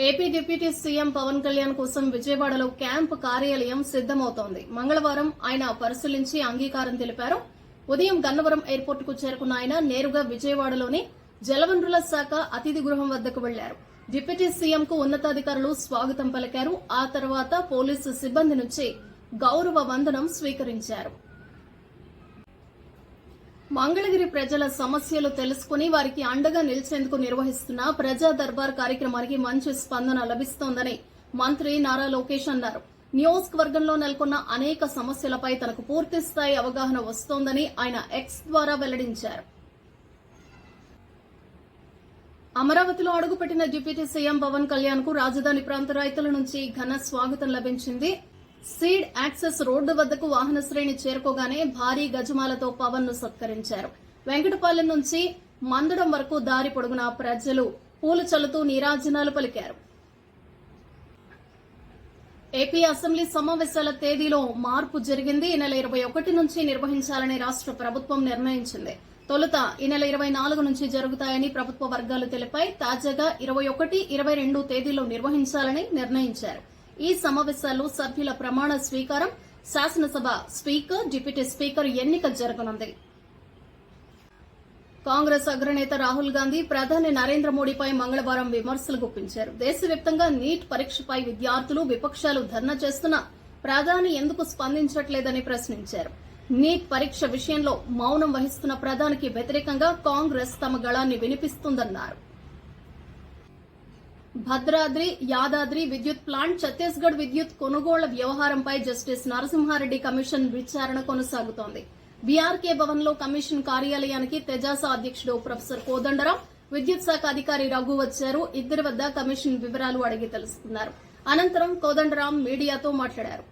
AP deputy CM Pawan Kalyan కోసం విజయవాడలో camp కార్యాలయం సిద్దమవుతోంది. మంగళవారం ఆయన పరిశీలించి అంగీకారం తెలిపారు. ఉదయం గన్నవరం ఎయిర్పోర్ట్ కు చేరుకున్న ఆయన నేరుగా విజయవాడలోని జలవనరుల శాఖ అతిథి గృహం వద్దకు వెళ్లారు. డిప్యూటీ సీఎం కు ఉన్నతాధికారులు స్వాగతం పలికారు. ఆ తర్వాత పోలీసు సిబ్బంది నుంచి గౌరవ వందనం స్వీకరించారు. మంగళగిరి ప్రజల సమస్యలు తెలుసుకుని వారికి అండగా నిలిచేందుకు నిర్వహిస్తున్న ప్రజా దర్బార్ కార్యక్రమానికి మంచి స్పందన లభిస్తోందని మంత్రి నారా లోకేష్ అన్నారు. నియోజకవర్గంలో నెలకొన్న అనేక సమస్యలపై తనకు పూర్తిస్థాయి అవగాహన వస్తోందని ఆయన ఎక్స్ ద్వారా వెల్లడించారు. అమరావతిలో అడుగుపెట్టిన డిప్యూటీ సీఎం పవన్ కళ్యాణ్ కు రాజధాని ప్రాంత రైతుల నుంచి ఘన స్వాగతం లభించింది. సీడ్ యాక్సెస్ రోడ్డు వద్దకు వాహన శ్రేణి చేరుకోగానే భారీ గజమాలతో పవన్ ను సత్కరించారు. వెంకటపాలెం నుంచి మందడం వరకు దారి పొడుగునా ప్రజలు పూలు చల్లుతూ నీరాజనాలు పలికారు. ఏపీ అసెంబ్లీ సమావేశాల తేదీలో మార్పు జరిగింది. ఈ నెల 21 నుంచి నిర్వహించాలని రాష్ట్ర ప్రభుత్వం నిర్ణయించింది. తొలుత ఈ నెల 24 నుంచి జరుగుతాయని ప్రభుత్వ వర్గాలు తెలిపాయి. తాజాగా 21, 22 తేదీలో నిర్వహించాలని నిర్ణయించారు. ఈ సమావేశాల్లో సభ్యుల ప్రమాణ స్వీకారం, శాసనసభ స్పీకర్, డిప్యూటీ స్పీకర్ ఎన్నిక జరగనుంది. కాంగ్రెస్ అగ్రనేత రాహుల్ గాంధీ ప్రధాని నరేంద్ర మోడీపై మంగళవారం విమర్శలు గుప్పించారు. దేశవ్యాప్తంగా నీట్ పరీక్షపై విద్యార్థులు, విపక్షాలు ధర్నా చేస్తున్నా ప్రధాని ఎందుకు స్పందించట్లేదని ప్రశ్నించారు. నీట్ పరీక్ష విషయంలో మౌనం వహిస్తున్న ప్రధానికి వ్యతిరేకంగా కాంగ్రెస్ తమ గళాన్ని వినిపిస్తుందన్నారు. భద్రాద్రి, యాదాద్రి విద్యుత్ ప్లాంట్, ఛత్తీస్గఢ్ విద్యుత్ కొనుగోళ్ల వ్యవహారంపై జస్టిస్ నరసింహారెడ్డి కమిషన్ విచారణ కొనసాగుతోంది. బీఆర్కే భవన్ లో కమిషన్ కార్యాలయానికి తెజాస అధ్యక్షుడు ప్రొఫెసర్ కోదండరాం, విద్యుత్ శాఖ అధికారి రఘు వచ్చారు. ఇద్దరి వద్ద కమిషన్ వివరాలు అడిగి తెలుసుకున్నారు. అనంతరం కోదండరాం మీడియాతో మాట్లాడారు.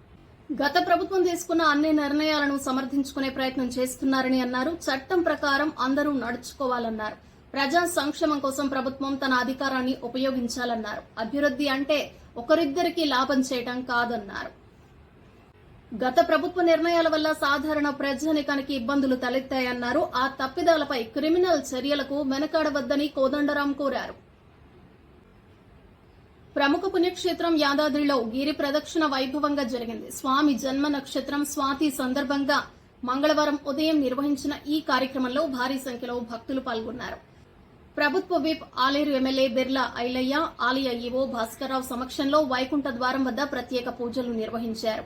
గత ప్రభుత్వం తీసుకున్న అన్ని నిర్ణయాలను సమర్థించుకునే ప్రయత్నం చేస్తున్నారని అన్నారు. చట్టం ప్రకారం అందరూ నడుచుకోవాలన్నారు. ప్రజా సంక్షేమం కోసం ప్రభుత్వం తన అధికారాన్ని ఉపయోగించాలన్నారు. అభివృద్ది అంటే ఒకరిద్దరికి లాభం చేయడం కాదన్నారు. గత ప్రభుత్వ నిర్ణయాల వల్ల సాధారణ ప్రజానికానికి ఇబ్బందులు తలెత్తాయన్నారు. ఆ తప్పిదాలపై క్రిమినల్ చర్యలకు వెనకాడవద్దని కోదండరాం కోరారు. ప్రముఖ పుణ్యక్షేత్రం యాదాద్రిలో గిరి ప్రదక్షిణ వైభవంగా జరిగింది. స్వామి జన్మ నక్షత్రం స్వాతి సందర్భంగా మంగళవారం ఉదయం నిర్వహించిన ఈ కార్యక్రమంలో భారీ సంఖ్యలో భక్తులు పాల్గొన్నారు. ప్రభుత్వ విప్ ఆలేరు ఎమ్మెల్యే బిర్లా ఐలయ్య, ఆలయ ఈవో భాస్కర్రావు సమక్షంలో వైకుంఠ ద్వారం వద్ద ప్రత్యేక పూజలు నిర్వహించారు.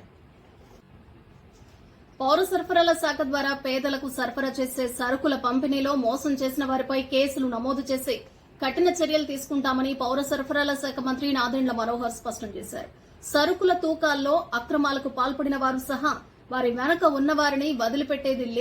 పౌర సరఫరాల శాఖ ద్వారా పేదలకు సరఫరా చేసే సరుకుల పంపిణీలో మోసం చేసిన వారిపై కేసులు నమోదు చేసి కఠిన చర్యలు తీసుకుంటామని పౌర సరఫరాల శాఖ మంత్రి నాదెండ్ల మనోహర్ స్పష్టం చేశారు. సరుకుల తూకాల్లో అక్రమాలకు పాల్పడిన వారు సహా వారి వెనక ఉన్నవారిని వదిలిపెట్టేది లేదు.